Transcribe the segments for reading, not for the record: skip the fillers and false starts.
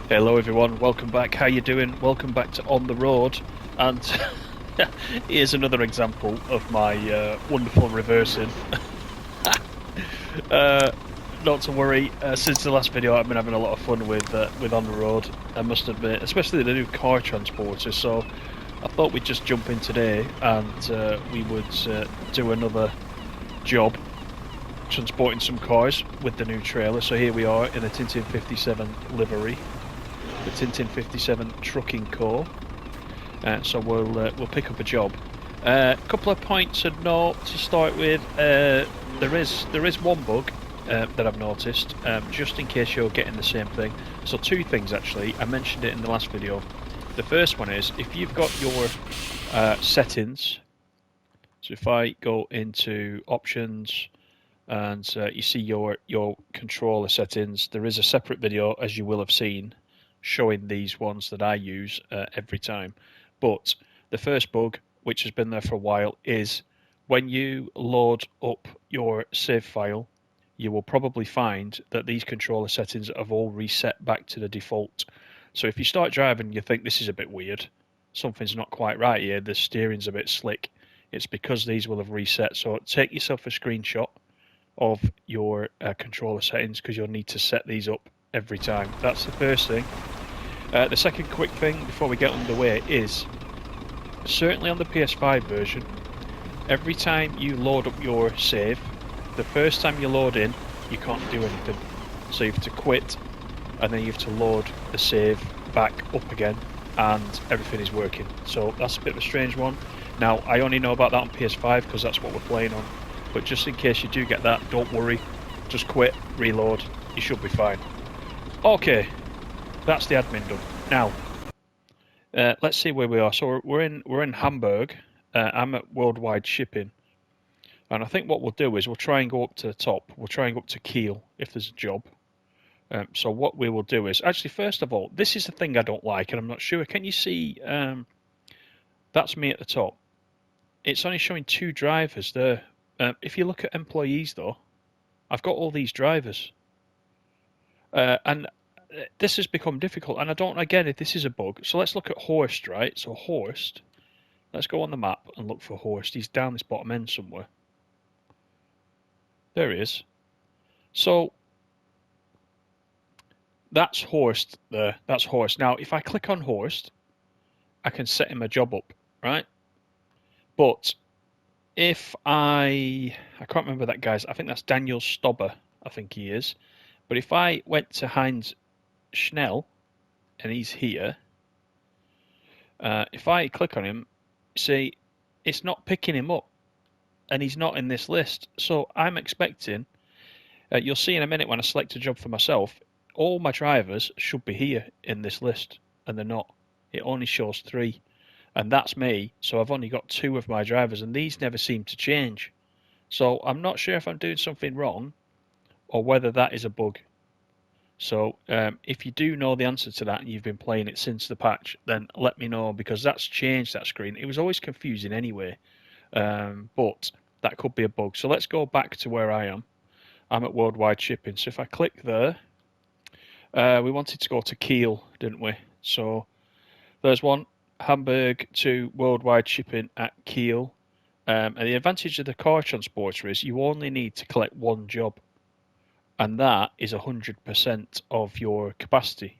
Hello everyone, welcome back. How you doing? Welcome back to On The Road. And here's another example of my wonderful reversing. uh, Not to worry, since the last video I've been having a lot of fun with On The Road, I must admit, especially the new car transporter. So I thought we'd just jump in today and we would do another job transporting some cars with the new trailer. So here we are in a Tintin 57 livery. The Tintin 57 Trucking Co. So we'll pick up a job. A couple of points of note to start with. There is one bug that I've noticed, just in case you're getting the same thing. So two things actually. I mentioned it in the last video. The first one is if you've got your settings. So if I go into options and you see your controller settings, there is a separate video, as you will have seen, showing these ones that I use every time. But the first bug, which has been there for a while, is when you load up your save file, you will probably find that these controller settings have all reset back to the default. So if you start driving and you think this is a bit weird, something's not quite right here, the steering's a bit slick, it's because these will have reset. So take yourself a screenshot of your controller settings, because you'll need to set these up every time. That's the first thing. The second quick thing before we get underway is, certainly on the PS5 version, every time you load up your save, the first time you load in, you can't do anything. So you have to quit, and then you have to load the save back up again, and everything is working. So that's a bit of a strange one. Now, I only know about that on PS5 because that's what we're playing on. But just in case you do get that, don't worry. Just quit, reload, you should be fine. Okay, that's the admin done. Now, let's see where we are. So we're in Hamburg. I'm at Worldwide Shipping, and I think what we'll do is we'll try and go up to the top. We'll try and go up to Kiel if there's a job. So what we will do is, actually, first of all, this is the thing I don't like, and I'm not sure. Can you see? That's me at the top. It's only showing 2 drivers there. If you look at employees, though, I've got all these drivers. And this has become difficult, and I don't, again, if this is a bug. So let's look at Horst, right? So Horst, let's go on the map and look for Horst. He's down this bottom end somewhere. There he is. So that's Horst there. That's Horst. Now, if I click on Horst, I can set him a job up, right? But if I can't remember that guy's, I think that's Daniel Stobber, I think he is. But if I went to Heinz Schnell, and he's here, if I click on him, see, it's not picking him up, and he's not in this list. So I'm expecting, you'll see in a minute when I select a job for myself, all my drivers should be here in this list, and they're not. It only shows 3. And that's me, so I've only got 2 of my drivers, and these never seem to change. So I'm not sure if I'm doing something wrong, or whether that is a bug. So if you do know the answer to that, and you've been playing it since the patch, then let me know, because that's changed that screen. It was always confusing anyway, but that could be a bug. So let's go back to where I am. I'm at Worldwide Shipping. So if I click there, we wanted to go to Kiel, didn't we? So there's one. Hamburg to Worldwide Shipping at Kiel. And the advantage of the car transporter is you only need to collect one job, and that is 100% of your capacity,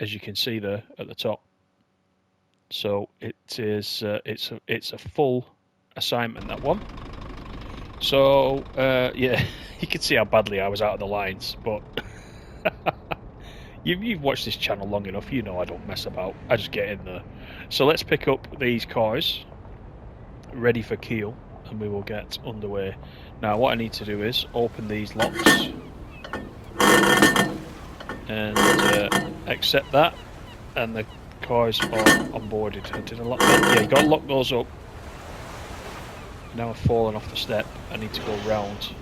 as you can see there at the top. So it is it's a full assignment, that one. So yeah, you can see how badly I was out of the lines, but You've watched this channel long enough, you know I don't mess about. I just get in there. So let's pick up these cars, ready for Kiel, and we will get underway. Now what I need to do is open these locks and accept that, and the cars are onboarded. Did I lock them? Yeah, you got to lock those up. Now I've fallen off the step. I need to go round.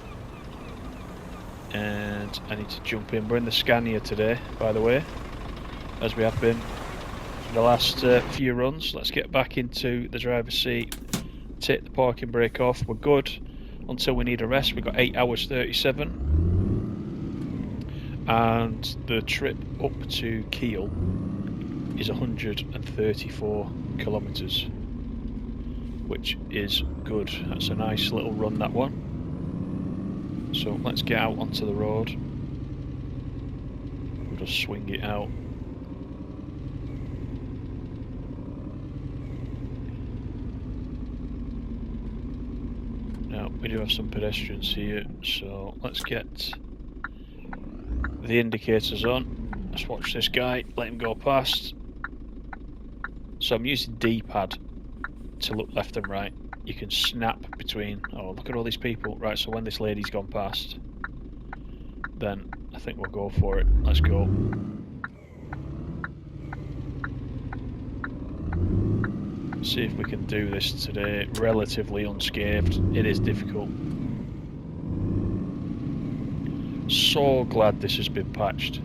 And I need to jump in. We're in the Scania today, by the way, as we have been for the last few runs. Let's get back into the driver's seat, take the parking brake off. We're good until we need a rest. We've got 8 hours 37. and the trip up to Kiel is 134 kilometres, which is good. That's a nice little run, that one. So let's get out onto the road. We'll just swing it out. Now we do have some pedestrians here, so let's get the indicators on. Let's watch this guy, let him go past. So I'm using D-pad to look left and right. You can snap between. Oh, look at all these people. Right, so when this lady's gone past, then I think we'll go for it. Let's go. See if we can do this today relatively unscathed. It is difficult. So glad this has been patched.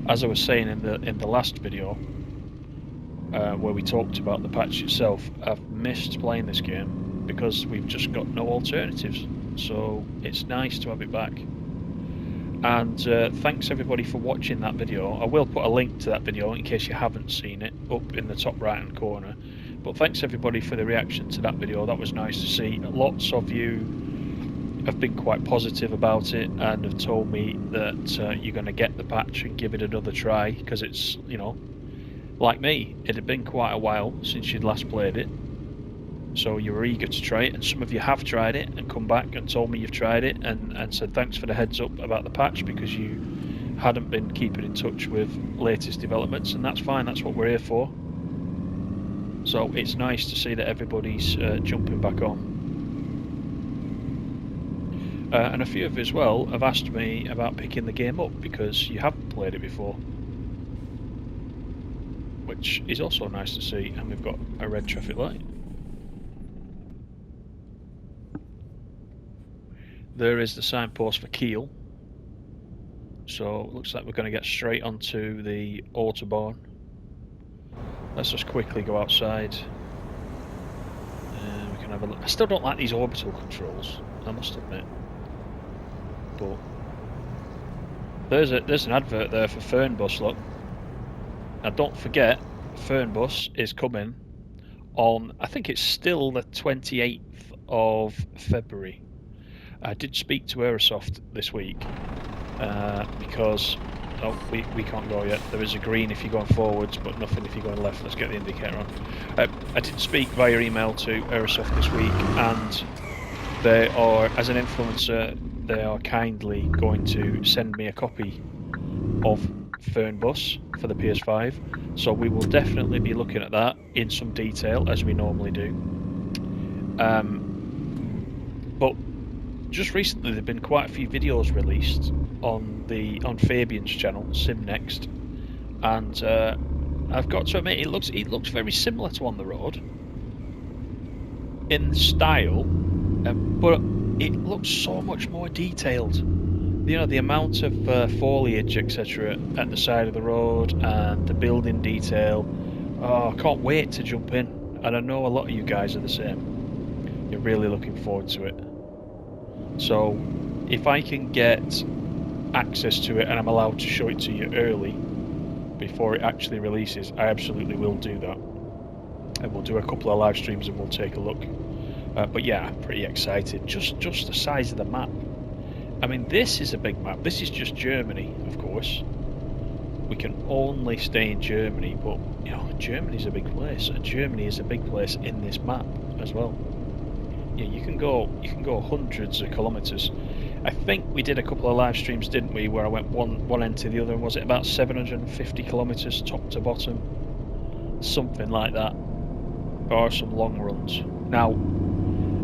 As I was saying in the last video, where we talked about the patch itself, I've missed playing this game because we've just got no alternatives. So it's nice to have it back. And thanks everybody for watching that video. I will put a link to that video in case you haven't seen it up in the top right hand corner. But thanks everybody for the reaction to that video. That was nice to see. Lots of you have been quite positive about it and have told me that you're going to get the patch and give it another try, because it's, you know, like me, it had been quite a while since you'd last played it, so you were eager to try it, and some of you have tried it and come back and told me you've tried it and said thanks for the heads up about the patch, because you hadn't been keeping in touch with latest developments, and that's fine, that's what we're here for. So it's nice to see that everybody's jumping back on. And a few of you as well have asked me about picking the game up because you haven't played it before, which is also nice to see. And we've got a red traffic light. There is the signpost for Kiel, so it looks like we're going to get straight onto the Autobahn. Let's just quickly go outside. We can have a look. I still don't like these orbital controls, I must admit. But there's an advert there for Fernbus, look. Now don't forget, Fernbus is coming on, I think it's still the 28th of February. I did speak to Aerosoft this week because we can't go yet. There is a green if you're going forwards, but nothing if you're going left. Let's get the indicator on. I did speak via email to Aerosoft this week, and they are, as an influencer, they are kindly going to send me a copy of Fernbus for the PS5. So we will definitely be looking at that in some detail, as we normally do. But just recently, there've been quite a few videos released on Fabian's channel, SimNext, and I've got to admit, it looks very similar to On The Road in style, but it looks so much more detailed. You know, the amount of foliage, etc., at the side of the road and the building detail. Oh, I can't wait to jump in, and I know a lot of you guys are the same. You're really looking forward to it. So if I can get access to it and I'm allowed to show it to you early before it actually releases, I absolutely will do that, and we'll do a couple of live streams and we'll take a look. But yeah, I'm pretty excited. Just the size of the map. I mean, this is a big map. This is just Germany, of course. We can only stay in Germany, but you know, Germany's a big place, and Germany is a big place in this map as well. Yeah, you can go hundreds of kilometers. I think we did a couple of live streams, didn't we, where I went one end to the other, and was it about 750 kilometers top to bottom, something like that, or some long runs. Now,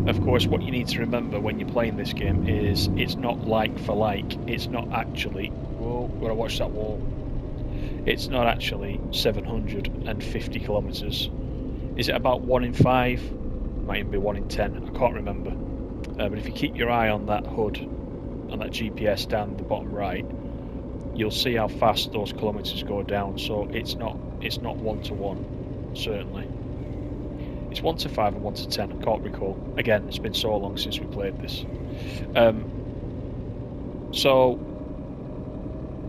of course, what you need to remember when you're playing this game is it's not like for like. It's not actually, whoa, gotta watch that wall. It's not actually 750 kilometers. Is it about 1 in 5? Might even be 1 in 10, I can't remember. But if you keep your eye on that HUD, on that GPS down the bottom right, you'll see how fast those kilometers go down. So it's not 1 to 1, certainly. It's 1 to 5 and 1 to 10, I can't recall. Again, it's been so long since we played this. So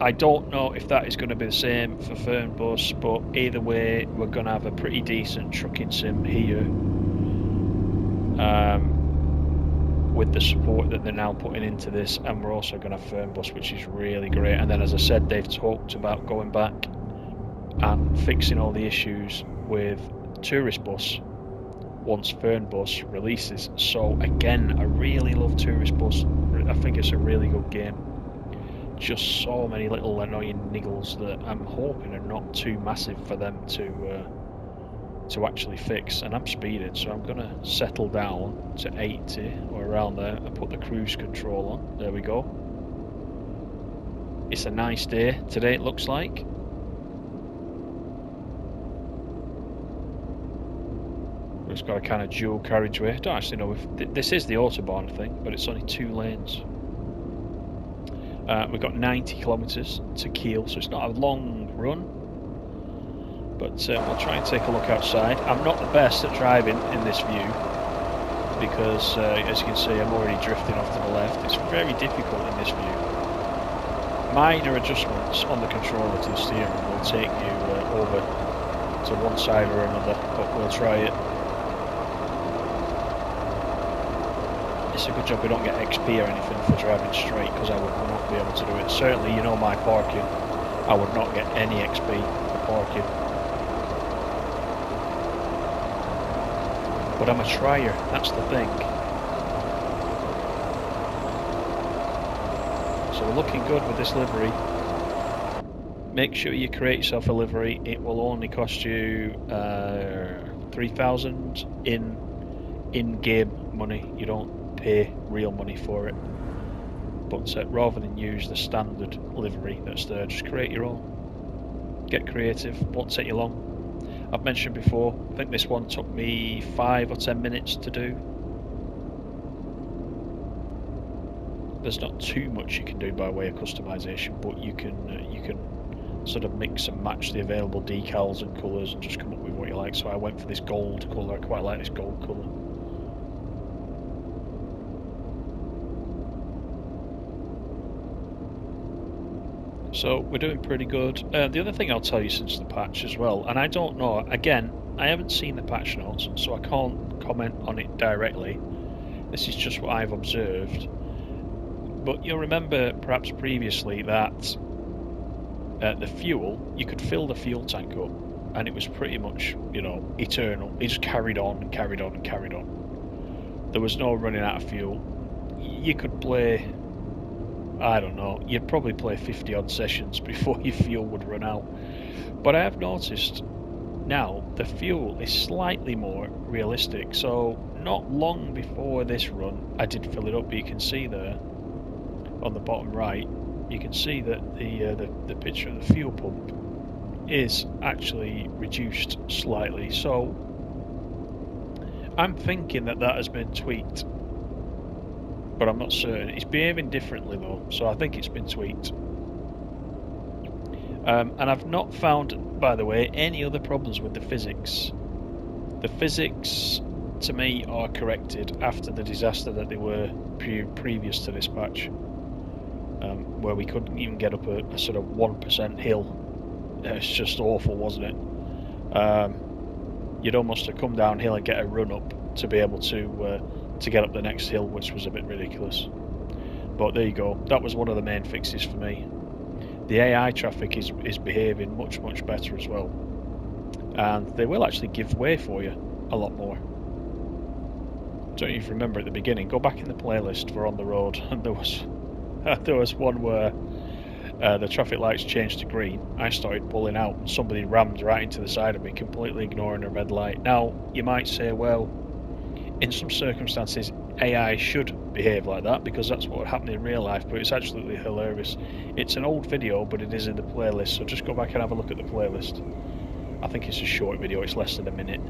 I don't know if that is going to be the same for Fernbus, but either way, we're going to have a pretty decent trucking sim here. With the support that they're now putting into this, and we're also going to have Fernbus, which is really great. And then, as I said, they've talked about going back and fixing all the issues with Tourist Bus once Fernbus releases. So again, I really love Tourist Bus. I think it's a really good game. Just so many little annoying niggles that I'm hoping are not too massive for them to actually fix. And I'm speeding, so I'm gonna settle down to 80 or around there and put the cruise control on. There we go. It's a nice day today, it looks like. It's got a kind of dual carriageway. I don't actually know if this is the Autobahn thing, but it's only 2 lanes. We've got 90 kilometres to Kiel, so it's not a long run. But we'll try and take a look outside. I'm not the best at driving in this view because, as you can see, I'm already drifting off to the left. It's very difficult in this view. Minor adjustments on the controller to the steering will take you over to one side or another, but we'll try it. It's a good job we don't get XP or anything for driving straight, because I would not be able to do it. Certainly, you know my parking, I would not get any XP for parking. But I'm a trier, that's the thing. So we're looking good with this livery. Make sure you create yourself a livery. It will only cost you 3,000 in-game money. You don't pay real money for it. But rather than use the standard livery that's there, just create your own. Get creative, won't take you long. I've mentioned before, I think this one took me 5 or 10 minutes to do. There's not too much you can do by way of customization, but you can sort of mix and match the available decals and colours and just come up with what you like. So I went for this gold colour. I quite like this gold colour. So we're doing pretty good. The other thing I'll tell you since the patch as well, and I don't know, again, I haven't seen the patch notes, so I can't comment on it directly. This is just what I've observed. But you'll remember perhaps previously that the fuel, you could fill the fuel tank up and it was pretty much, you know, eternal. It just carried on and carried on and carried on. There was no running out of fuel. You could play, I don't know, you'd probably play 50 odd sessions before your fuel would run out. But I have noticed now the fuel is slightly more realistic. So not long before this run I did fill it up, but you can see there on the bottom right, you can see that the picture of the fuel pump is actually reduced slightly. So I'm thinking that that has been tweaked, but I'm not certain. It's behaving differently though, so I think it's been tweaked. And I've not found, by the way, any other problems with the physics. The physics, to me, are corrected after the disaster that they were previous to this patch, where we couldn't even get up a sort of 1% hill. It's just awful, wasn't it? You'd almost have come downhill and get a run up to be able to get up the next hill, which was a bit ridiculous. But there you go. That was one of the main fixes for me. The AI traffic is behaving much better as well, and they will actually give way for you a lot more. Don't you remember at the beginning? Go back in the playlist for On The Road, and there was one where the traffic lights changed to green. I started pulling out and somebody rammed right into the side of me, completely ignoring a red light. Now, you might say, well, in some circumstances AI should behave like that because that's what happened in real life, but it's absolutely hilarious. It's an old video, but it is in the playlist, so just go back and have a look at the playlist. I think it's a short video, it's less than a minute,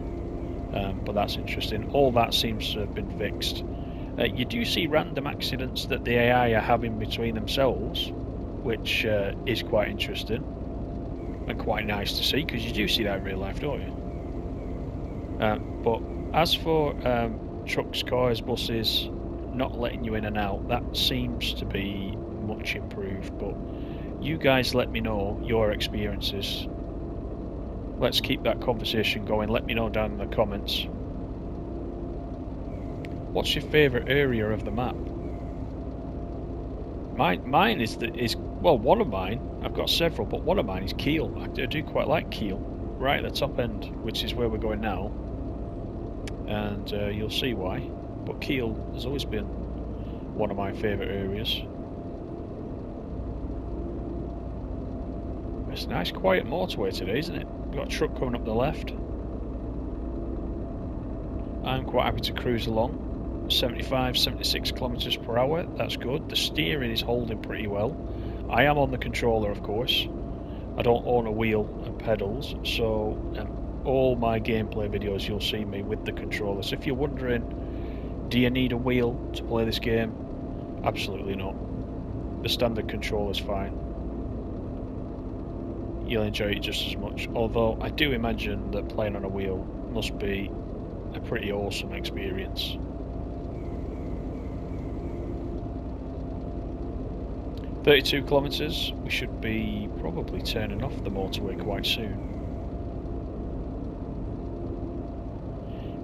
but that's interesting. All that seems to have been fixed. You do see random accidents that the AI are having between themselves, which is quite interesting and quite nice to see, because you do see that in real life, don't you? But as for trucks, cars, buses not letting you in and out, that seems to be much improved. But You guys let me know your experiences. Let's keep that conversation going. Let me know down in the comments. What's your favourite area of the map? Mine is well, one of mine. I've got several, but one of mine is Kiel. I do quite like Kiel, right at the top end, which is where we're going now, and you'll see why. But Kiel has always been one of my favourite areas. It's a nice, quiet motorway today, isn't it? We've got a truck coming up the left. I'm quite happy to cruise along. 75, 76 kilometers per hour, that's good. The steering is holding pretty well. I am on the controller, of course. I don't own a wheel and pedals, so all my gameplay videos you'll see me with the controller. So if you're wondering, do you need a wheel to play this game? Absolutely not. The standard controller is fine. You'll enjoy it just as much, although I do imagine that playing on a wheel must be a pretty awesome experience. "32 kilometers, we should be probably turning off the motorway quite soon.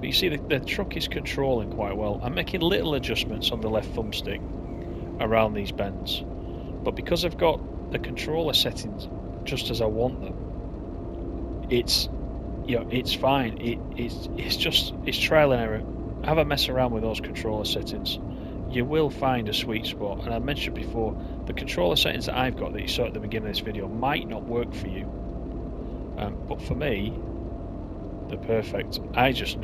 But you see the truck is controlling quite well. I'm making little adjustments on the left thumbstick around these bends, but because I've got the controller settings just as I want them, it's fine. It's trial and error. Have a mess around with those controller settings. You will find a sweet spot, and I mentioned before, the controller settings that I've got that you saw at the beginning of this video might not work for you, but for me they're perfect. I'll just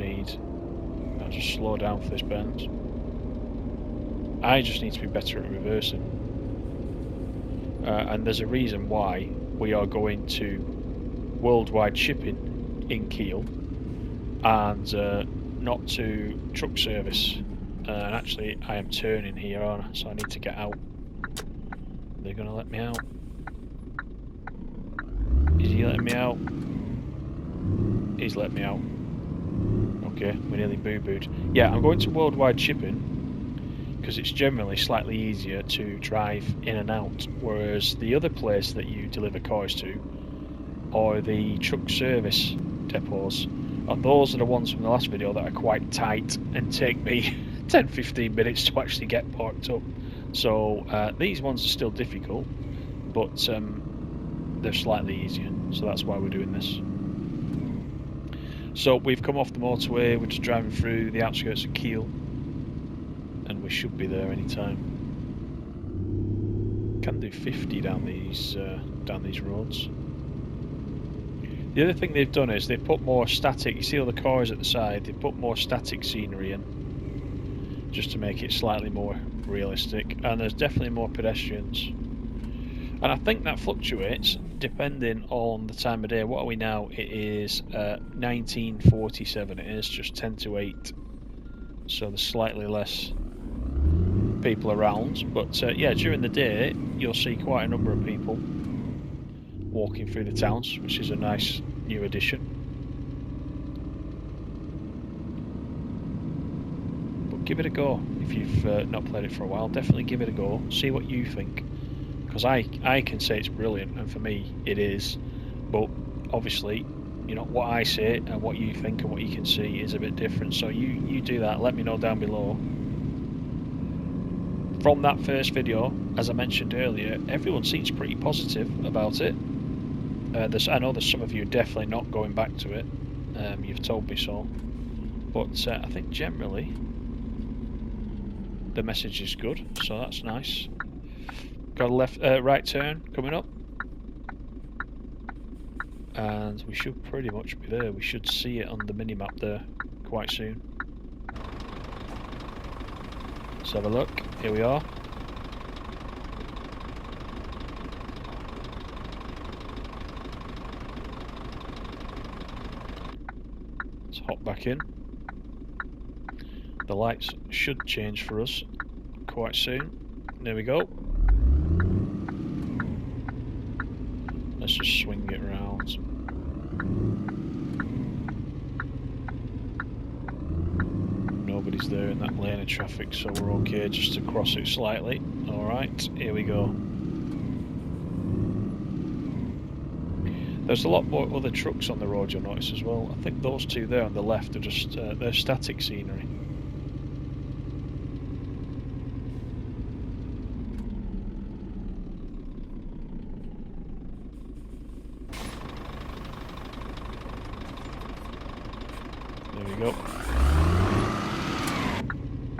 slow down for this bend. I just need to be better at reversing, and there's a reason why we are going to worldwide shipping in Kiel and not to truck service. And actually, I am turning here, aren't I? So I need to get out. They're going to let me out. Is he letting me out? He's let me out. Okay, we're nearly boo-booed. Yeah, I'm going to worldwide shipping because it's generally slightly easier to drive in and out, whereas the other place that you deliver cars to, or the truck service depots, and those are the ones from the last video that are quite tight and take me 10-15 minutes to actually get parked up. So these ones are still difficult, but they're slightly easier, so that's why we're doing this. So we've come off the motorway, we're just driving through the outskirts of Kiel, and we should be there any time. Can do 50 down these roads. The other thing they've done is they've put more static, you see all the cars at the side, they've put more static scenery in, just to make it slightly more realistic, and there's definitely more pedestrians. And I think that fluctuates depending on the time of day. What are we now? It is 19:47, it is just 10 to 8, so there's slightly less people around, but yeah, during the day you'll see quite a number of people walking through the towns, which is a nice new addition. But give it a go if you've not played it for a while. Definitely give it a go, see what you think, because I can say it's brilliant, and for me it is, but obviously, you know, what I say and what you think and what you can see is a bit different, so you do that, let me know down below. From that first video, as I mentioned earlier, everyone seems pretty positive about it. I know there's some of you definitely not going back to it, you've told me so, but I think generally the message is good, so that's nice. Got a right turn coming up, and we should pretty much be there. We should see it on the mini-map there quite soon. Let's have a look. Here we are. Let's hop back in. The lights should change for us quite soon. There we go. Let's just swing it round. Nobody's there in that lane of traffic, so we're okay just to cross it slightly. Alright, here we go. There's a lot more other trucks on the road, you'll notice as well. I think those two there on the left are just they're static scenery. There we go.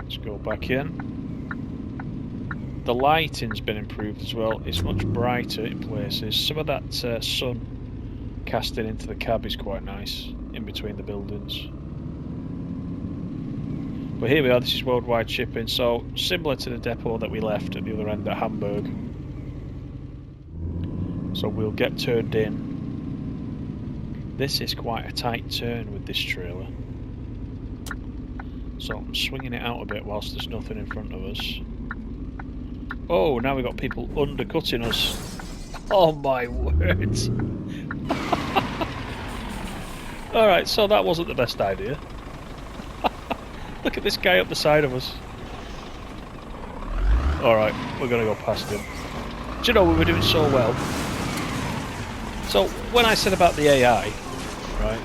Let's go back in. The lighting's been improved as well. It's much brighter in places. Some of that sun casting into the cab is quite nice in between the buildings. But here we are, this is worldwide shipping, so similar to the depot that we left at the other end at Hamburg. So we'll get turned in. This is quite a tight turn with this trailer. So I'm swinging it out a bit whilst there's nothing in front of us. Oh, now we've got people undercutting us. Oh my word. Alright, so that wasn't the best idea. Look at this guy up the side of us. Alright, we're going to go past him. Do you know, we were doing so well. So, when I said about the AI, right,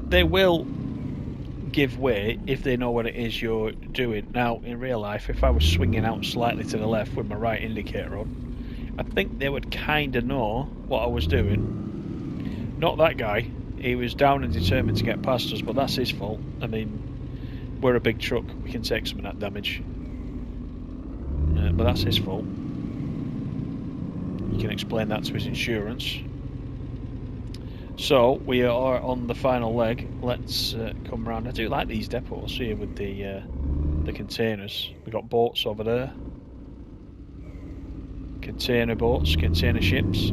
they will give way if they know what it is you're doing. Now, in real life, if I was swinging out slightly to the left with my right indicator on, I think they would kind of know what I was doing. Not that guy. He was down and determined to get past us, but that's his fault. I mean, we're a big truck. We can take some of that damage. But that's his fault. You can explain that to his insurance. So, we are on the final leg. Let's come round. I do like these depots here with the containers. We've got boats over there. Container boats, container ships.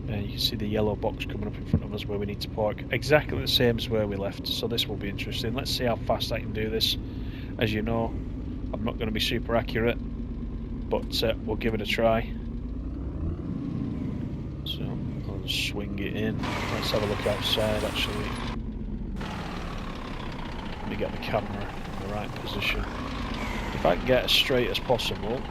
You can see the yellow box coming up in front of us where we need to park. Exactly the same as where we left, so this will be interesting. Let's see how fast I can do this. As you know, I'm not going to be super accurate, but we'll give it a try. So, I'll just swing it in. Let's have a look outside, actually. Let me get the camera in the right position. If I can get as straight as possible,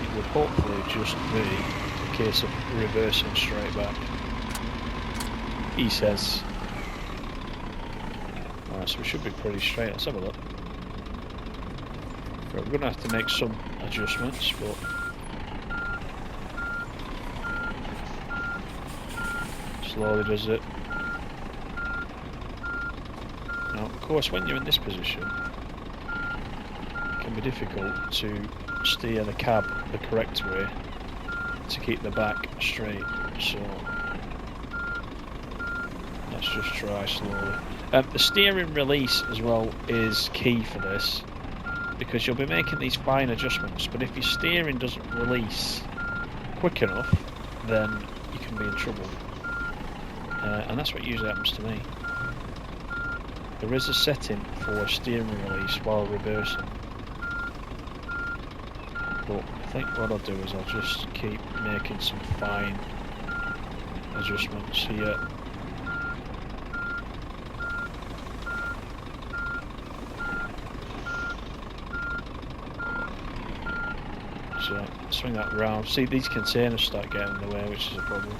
it would hopefully just be a case of reversing straight back. He says. Alright, so we should be pretty straight. Let's have a look. Right, we're going to have to make some adjustments, but slowly does it. Now, of course, when you're in this position, it can be difficult to steer the cab the correct way to keep the back straight. So let's just try slowly. The steering release as well is key for this, because you'll be making these fine adjustments, but if your steering doesn't release quick enough, then you can be in trouble. And that's what usually happens to me. There is a setting for steering release while reversing, but I think what I'll do is I'll just keep making some fine adjustments here. So swing that round. See, these containers start getting in the way, which is a problem.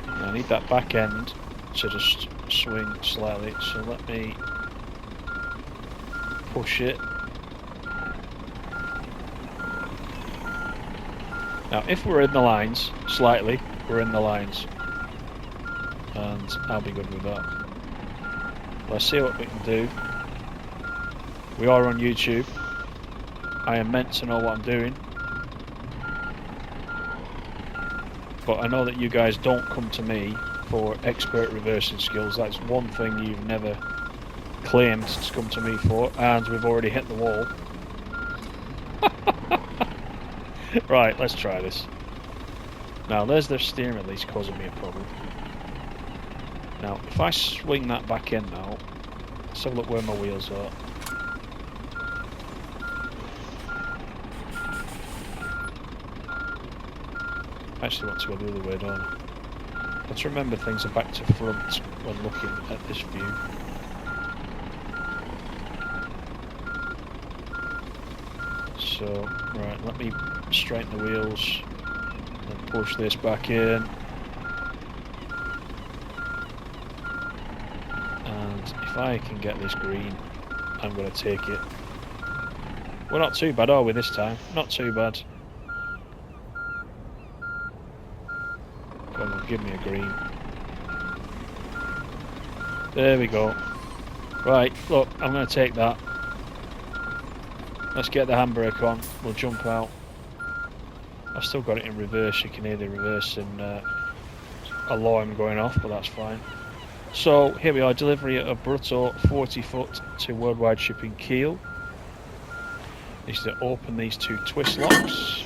And I need that back end to just swing slightly, so let me push it. Now, if we're in the lines, slightly, we're in the lines, and I'll be good with that. Let's see what we can do. We are on YouTube. I am meant to know what I'm doing, but I know that you guys don't come to me for expert reversing skills. That's one thing you've never claimed to come to me for, and we've already hit the wall. Right, let's try this. Now, there's the steering release causing me a problem. Now, if I swing that back in now, let's have a look where my wheels are. I actually want to go the other way, don't I? Let's remember things are back to front when looking at this view. So, right, let me straighten the wheels and push this back in. And if I can get this green, I'm going to take it. We're not too bad, are we, this time? Not too bad. Come on, give me a green. There we go. Right, look, I'm going to take that. Let's get the handbrake on. We'll jump out. I've still got it in reverse. You can hear the reversing alarm going off, but that's fine. So here we are, delivery of Brutto 40 foot to Worldwide Shipping Kiel. Is to open these two twist locks.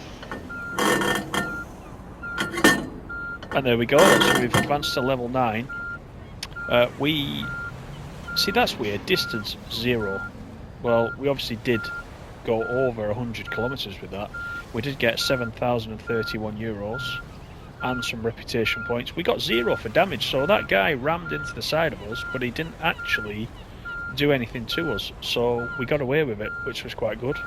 And there we go, so we've advanced to level 9. See, that's weird, distance 0. Well, we obviously did go over 100 kilometres with that. We did get 7,031 euros and some reputation points. We got 0 for damage, so that guy rammed into the side of us, but he didn't actually do anything to us, so we got away with it, which was quite good.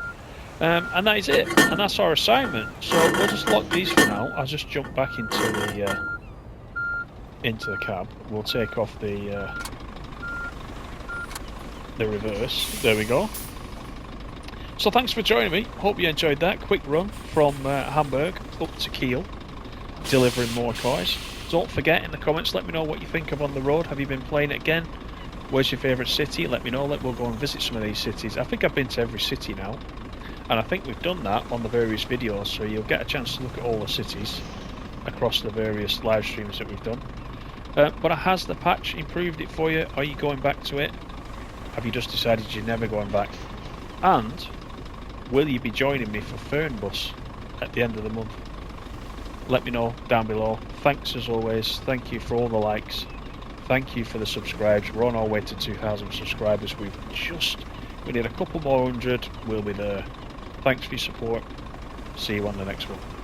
And that is it, and that's our assignment. So we'll just lock these for now. I'll just jump back into the cab. We'll take off the reverse. There we go. So thanks for joining me. Hope you enjoyed that quick run from Hamburg up to Kiel, delivering more cars. Don't forget, in the comments, let me know what you think of On The Road. Have you been playing it again? Where's your favourite city? Let me know. We'll go and visit some of these cities. I think I've been to every city now, and I think we've done that on the various videos, so you'll get a chance to look at all the cities across the various live streams that we've done. But has the patch improved it for you? Are you going back to it? Have you just decided you're never going back? And will you be joining me for Fernbus at the end of the month? Let me know down below. Thanks as always. Thank you for all the likes. Thank you for the subscribes. We're on our way to 2,000 subscribers. We need a couple more hundred. We'll be there. Thanks for your support. See you on the next one.